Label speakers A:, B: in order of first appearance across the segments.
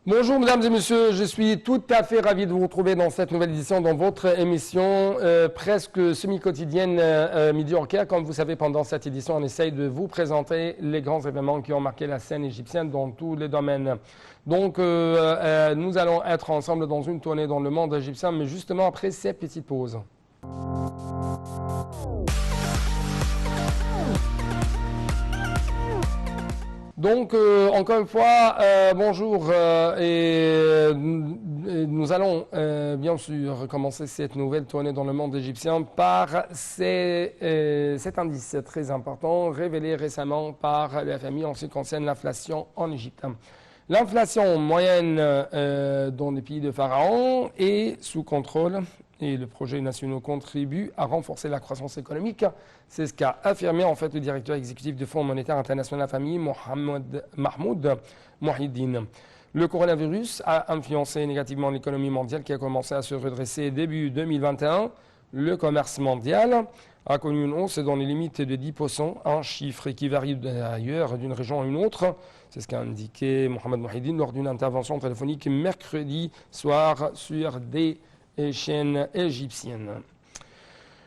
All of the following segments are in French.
A: Bonjour mesdames et messieurs, je suis tout à fait ravi de vous retrouver dans cette nouvelle édition dans votre émission presque semi-quotidienne Midi Orcaire. Comme vous savez, pendant cette édition, on essaye de vous présenter les grands événements qui ont marqué la scène égyptienne dans tous les domaines. Donc nous allons être ensemble dans une tournée dans le monde égyptien, mais justement après cette petite pause. Donc, encore une fois, bonjour et nous allons bien sûr commencer cette nouvelle tournée dans le monde égyptien par cet indice très important révélé récemment par la FMI en ce qui concerne l'inflation en Égypte. L'inflation moyenne dans les pays de Pharaon est sous contrôle et le projet national contribue à renforcer la croissance économique. C'est ce qu'a affirmé en fait le directeur exécutif du Fonds monétaire international FMI, Mahmoud Mohiuddin. Le coronavirus a influencé négativement l'économie mondiale qui a commencé à se redresser début 2021. Le commerce mondial a connu une hausse dans les limites de 10%, un chiffre qui varie d'ailleurs d'une région à une autre. C'est ce qu'a indiqué Mohamed Mohiuddin lors d'une intervention téléphonique mercredi soir sur des chaînes égyptiennes.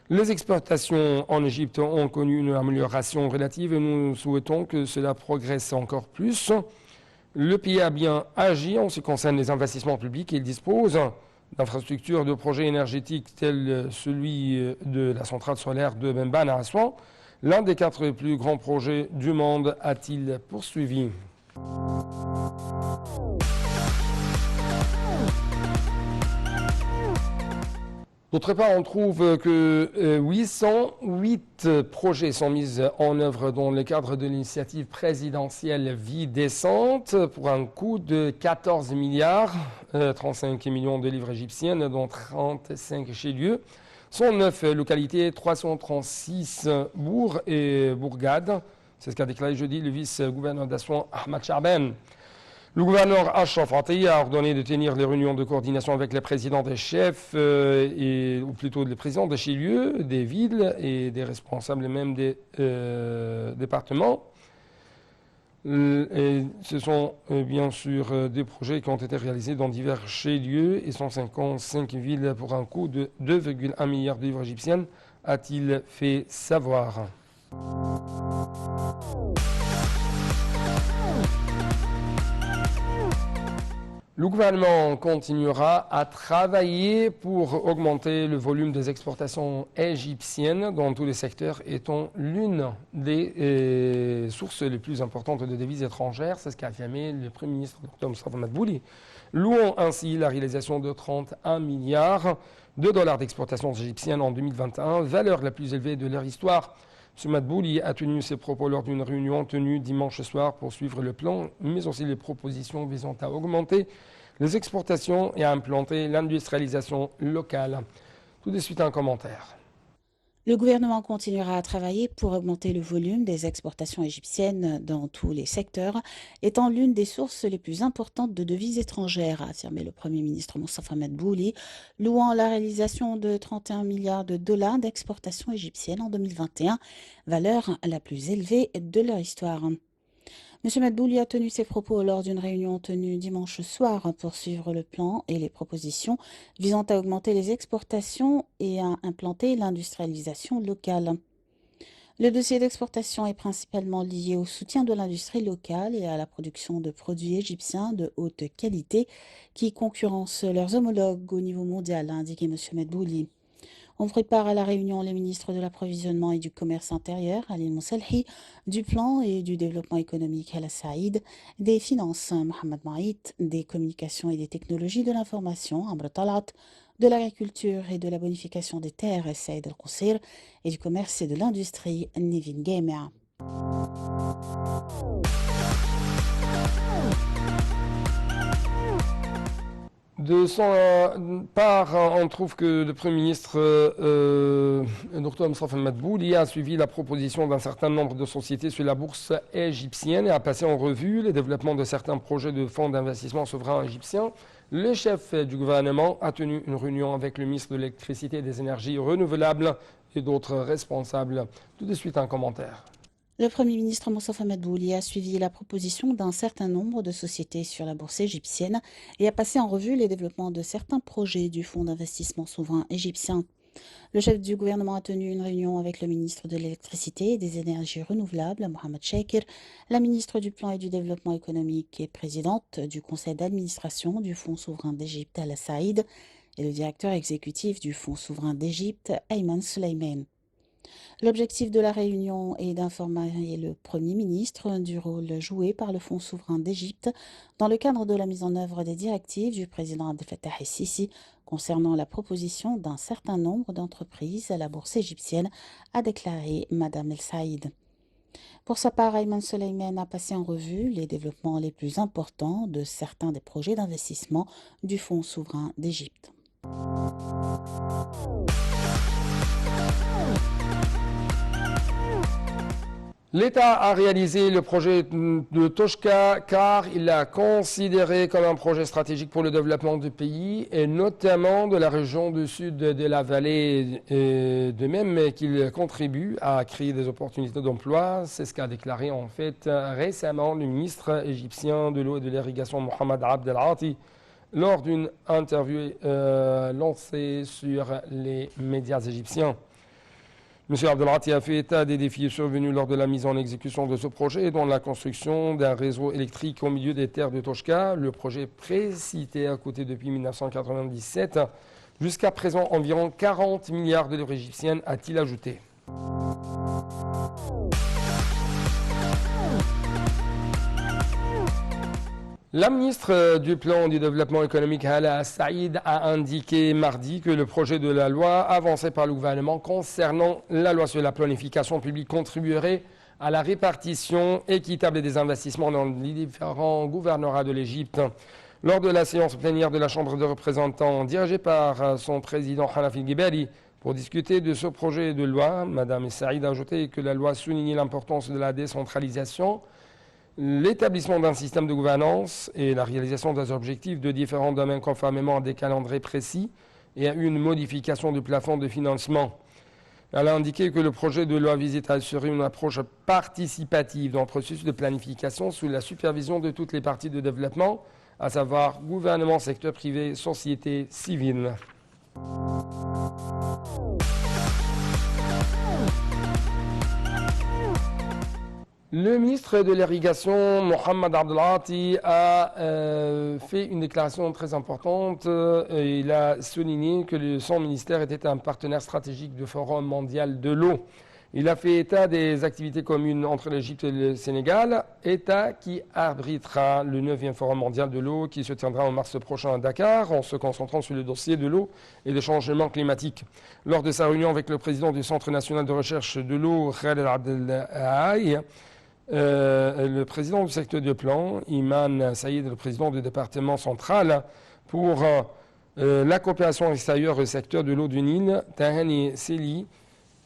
A: Les exportations en Égypte ont connu une amélioration relative et nous souhaitons que cela progresse encore plus. Le pays a bien agi en ce qui concerne les investissements publics. Il dispose d'infrastructures de projets énergétiques tels celui de la centrale solaire de Benban à Assouan. L'un des 4 plus grands projets du monde, a-t-il poursuivi. D'autre part, on trouve que 808 projets sont mis en œuvre dans le cadre de l'initiative présidentielle Vie décente pour un coût de 14 milliards, 35 millions de livres égyptiennes, dont 35 chefs-lieux, 109 localités, 336 bourgs et bourgades. C'est ce qu'a déclaré jeudi le vice-gouverneur d'Assouan, Ahmad Charben. Le gouverneur Achraf Atay a ordonné de tenir les réunions de coordination avec les présidents des chefs, ou plutôt les présidents des chefs-lieux, des villes et des responsables même des départements. Et ce sont bien sûr des projets qui ont été réalisés dans divers chefs-lieux et 155 villes pour un coût de 2,1 milliards de livres égyptiennes, a-t-il fait savoir. Le gouvernement continuera à travailler pour augmenter le volume des exportations égyptiennes dans tous les secteurs, étant l'une des sources les plus importantes de devises étrangères. C'est ce qu'a affirmé le Premier ministre Dr Moustapha Madbouli, louant ainsi la réalisation de 31 milliards de dollars d'exportations égyptiennes en 2021, valeur la plus élevée de leur histoire. M. Madbouli a tenu ses propos lors d'une réunion tenue dimanche soir pour suivre le plan, mais aussi les propositions visant à augmenter les exportations et à implanter l'industrialisation locale. Tout de suite, un commentaire.
B: Le gouvernement continuera à travailler pour augmenter le volume des exportations égyptiennes dans tous les secteurs, étant l'une des sources les plus importantes de devises étrangères, a affirmé le Premier ministre Moustapha Madbouli, louant la réalisation de 31 milliards de dollars d'exportations égyptiennes en 2021, valeur la plus élevée de leur histoire. M. Madbouli a tenu ses propos lors d'une réunion tenue dimanche soir pour suivre le plan et les propositions visant à augmenter les exportations et à implanter l'industrialisation locale. Le dossier d'exportation est principalement lié au soutien de l'industrie locale et à la production de produits égyptiens de haute qualité qui concurrencent leurs homologues au niveau mondial, a indiqué M. Madbouli. On prépare à la réunion les ministres de l'approvisionnement et du commerce intérieur, Ali Mousselhi, du plan et du développement économique, Hala Saïd, des finances, Mohamed Maït, des communications et des technologies de l'information, Amr Talat, de l'agriculture et de la bonification des terres, Saïd Al-Qusir, et du commerce et de l'industrie, Nivin Gamea.
A: De son part, on trouve que le Premier ministre Dr Moustapha Madbouli a suivi la proposition d'un certain nombre de sociétés sur la bourse égyptienne et a passé en revue le développement de certains projets de fonds d'investissement souverains égyptiens. Le chef du gouvernement a tenu une réunion avec le ministre de l'électricité et des énergies renouvelables et d'autres responsables. Tout de suite, un commentaire.
B: Le Premier ministre Moustapha Madbouli a suivi la proposition d'un certain nombre de sociétés sur la bourse égyptienne et a passé en revue les développements de certains projets du Fonds d'investissement souverain égyptien. Le chef du gouvernement a tenu une réunion avec le ministre de l'Électricité et des Énergies renouvelables, Mohamed Shakir, la ministre du Plan et du Développement économique et présidente du conseil d'administration du Fonds souverain d'Égypte, Al Saïd, et le directeur exécutif du Fonds souverain d'Égypte, Ayman Suleiman. L'objectif de la réunion est d'informer le Premier ministre du rôle joué par le Fonds souverain d'Égypte dans le cadre de la mise en œuvre des directives du président Abdel Fattah el-Sisi concernant la proposition d'un certain nombre d'entreprises à la bourse égyptienne, a déclaré Madame El Saïd. Pour sa part, Ayman Suleiman a passé en revue les développements les plus importants de certains des projets d'investissement du Fonds souverain d'Égypte.
A: L'État a réalisé le projet de Toshka car il l'a considéré comme un projet stratégique pour le développement du pays et notamment de la région du sud de la vallée, de même qu'il contribue à créer des opportunités d'emploi. C'est ce qu'a déclaré en fait récemment le ministre égyptien de l'eau et de l'irrigation Mohamed Abdel Ati lors d'une interview lancée sur les médias égyptiens. M. Abdelhati a fait état des défis survenus lors de la mise en exécution de ce projet, dont la construction d'un réseau électrique au milieu des terres de Toshka. Le projet précité a coûté depuis 1997 jusqu'à présent environ 40 milliards de livres égyptiennes, a-t-il ajouté. La ministre du Plan du Développement économique, Hala Saïd, a indiqué mardi que le projet de la loi avancé par le gouvernement concernant la loi sur la planification publique contribuerait à la répartition équitable des investissements dans les différents gouvernorats de l'Égypte. Lors de la séance plénière de la Chambre des représentants dirigée par son président Hanafi Ghibali pour discuter de ce projet de loi, Mme Saïd a ajouté que la loi soulignait l'importance de la décentralisation, l'établissement d'un système de gouvernance et la réalisation des objectifs de différents domaines conformément à des calendriers précis et à une modification du plafond de financement. Elle a indiqué que le projet de loi visait à assurer une approche participative dans le processus de planification sous la supervision de toutes les parties de développement, à savoir gouvernement, secteur privé, société civile. Le ministre de l'Irrigation, Mohamed Abdelhati, a fait une déclaration très importante. Il a souligné que son ministère était un partenaire stratégique du Forum mondial de l'eau. Il a fait état des activités communes entre l'Égypte et le Sénégal, État qui abritera le 9e Forum mondial de l'eau qui se tiendra en mars prochain à Dakar, en se concentrant sur le dossier de l'eau et des changements climatiques. Lors de sa réunion avec le président du Centre national de recherche de l'eau, Khaled Abdelhaï, le président du secteur de plan, Iman Saïd, le président du département central pour la coopération extérieure au secteur de l'eau du Nil, Tahani Seli,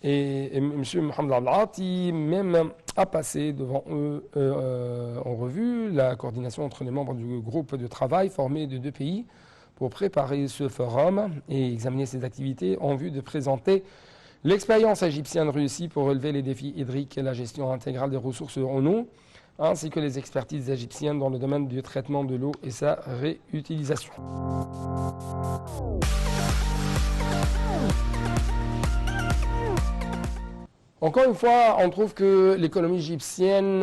A: et M. Mohamed Abdelhati même a passé devant eux en revue la coordination entre les membres du groupe de travail formé de 2 pays pour préparer ce forum et examiner ses activités en vue de présenter l'expérience égyptienne réussie pour relever les défis hydriques et la gestion intégrale des ressources en eau, ainsi que les expertises égyptiennes dans le domaine du traitement de l'eau et sa réutilisation. Encore une fois, on trouve que l'économie égyptienne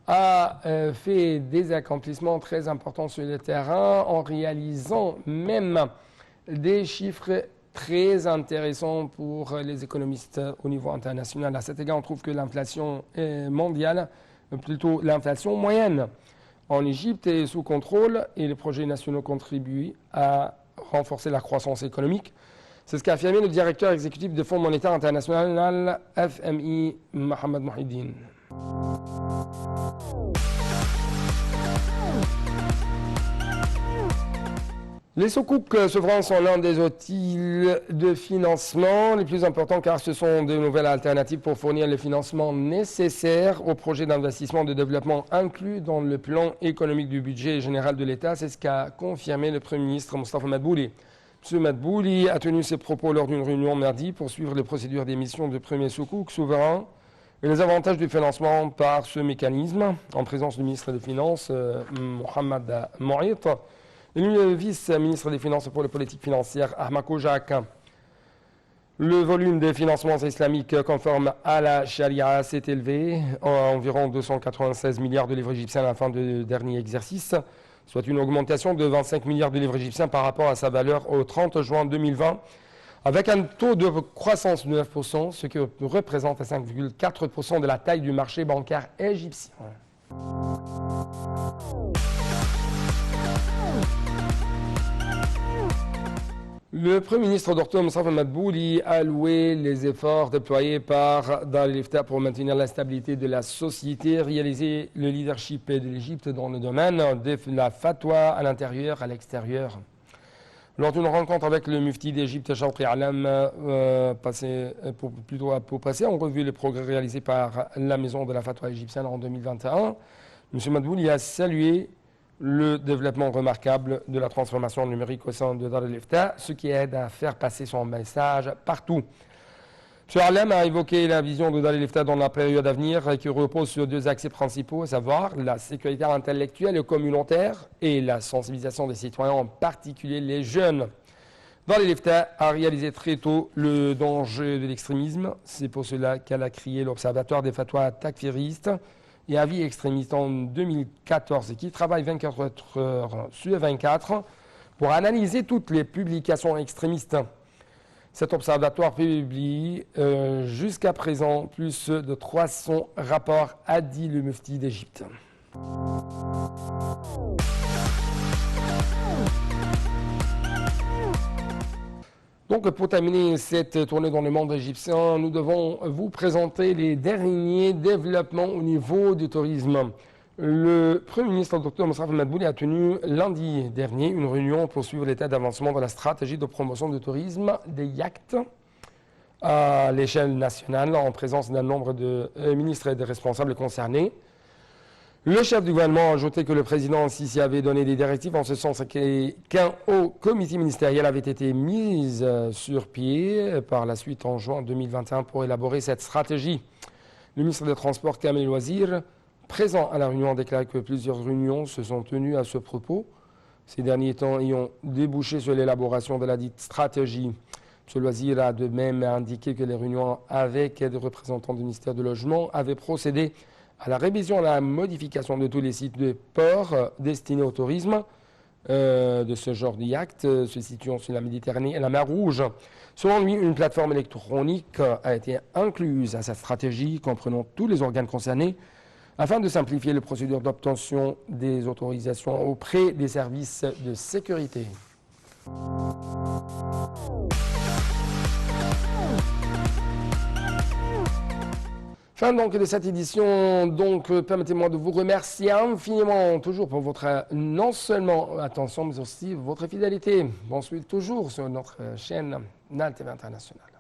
A: a fait des accomplissements très importants sur le terrain en réalisant même des chiffres très intéressants pour les économistes au niveau international. À cet égard, on trouve que l'inflation mondiale, plutôt l'inflation moyenne en Égypte est sous contrôle et les projets nationaux contribuent à renforcer la croissance économique. C'est ce qu'a affirmé le directeur exécutif du Fonds monétaire international, FMI, Mohamed Mohidine. Les soukouks souverains sont l'un des outils de financement les plus importants car ce sont de nouvelles alternatives pour fournir le financement nécessaire aux projets d'investissement de développement inclus dans le plan économique du budget général de l'État. C'est ce qu'a confirmé le Premier ministre Moustapha Madbouli. M. Madbouli a tenu ses propos lors d'une réunion mardi pour suivre les procédures d'émission de premiers soukouk souverains Et les avantages du financement par ce mécanisme, en présence du ministre des Finances, Mohamed Moït, et le vice-ministre des Finances pour les politiques financières, Ahmed Kojak. Le volume des financements islamiques conformes à la charia s'est élevé à environ 296 milliards de livres égyptiens à la fin du dernier exercice, soit une augmentation de 25 milliards de livres égyptiens par rapport à sa valeur au 30 juin 2020, avec un taux de croissance de 9%, ce qui représente 5,4% de la taille du marché bancaire égyptien. Le Premier ministre Dr Moussa Madbouli a loué les efforts déployés par Dar el-Ifta pour maintenir la stabilité de la société, réaliser le leadership de l'Égypte dans le domaine de la fatwa à l'intérieur, à l'extérieur. Lors d'une rencontre avec le mufti d'Égypte, Shawqi Alam, pour passer en revue les progrès réalisés par la maison de la fatwa égyptienne en 2021, M. Madbouli a salué le développement remarquable de la transformation numérique au sein de Dar el-Ifta, ce qui aide à faire passer son message partout. M. Alam a évoqué la vision de Dar el-Ifta dans la période à venir qui repose sur deux axes principaux, à savoir la sécurité intellectuelle et communautaire et la sensibilisation des citoyens, en particulier les jeunes. Dar el-Ifta a réalisé très tôt le danger de l'extrémisme. C'est pour cela qu'elle a créé l'Observatoire des fatwas takfiristes et avis extrémistes en 2014 et qui travaille 24 heures sur 24 pour analyser toutes les publications extrémistes. Cet observatoire publie jusqu'à présent plus de 300 rapports, a dit le mufti d'Égypte. Donc, pour terminer cette tournée dans le monde égyptien, nous devons vous présenter les derniers développements au niveau du tourisme. Le Premier ministre Dr Moussa Madbouli a tenu lundi dernier une réunion pour suivre l'état d'avancement de la stratégie de promotion du tourisme des yachts à l'échelle nationale en présence d'un nombre de ministres et de responsables concernés. Le chef du gouvernement a ajouté que le président Sisi avait donné des directives en ce sens qu'un haut comité ministériel avait été mis sur pied par la suite en juin 2021 pour élaborer cette stratégie. Le ministre des Transports, Kamel Wazir, présent à la réunion, a déclaré que plusieurs réunions se sont tenues à ce propos. Ces derniers temps ayant débouché sur l'élaboration de la dite stratégie. M. Loisir a de même indiqué que les réunions avec des représentants du ministère du Logement avaient procédé à la révision et à la modification de tous les sites de port destinés au tourisme de ce genre de yacht se situant sur la Méditerranée et la mer Rouge. Selon lui, une plateforme électronique a été incluse à cette stratégie comprenant tous les organes concernés afin de simplifier les procédures d'obtention des autorisations auprès des services de sécurité. Fin donc de cette édition, permettez-moi de vous remercier infiniment toujours pour votre non seulement attention mais aussi votre fidélité. Bon suite toujours sur notre chaîne NAL TV International.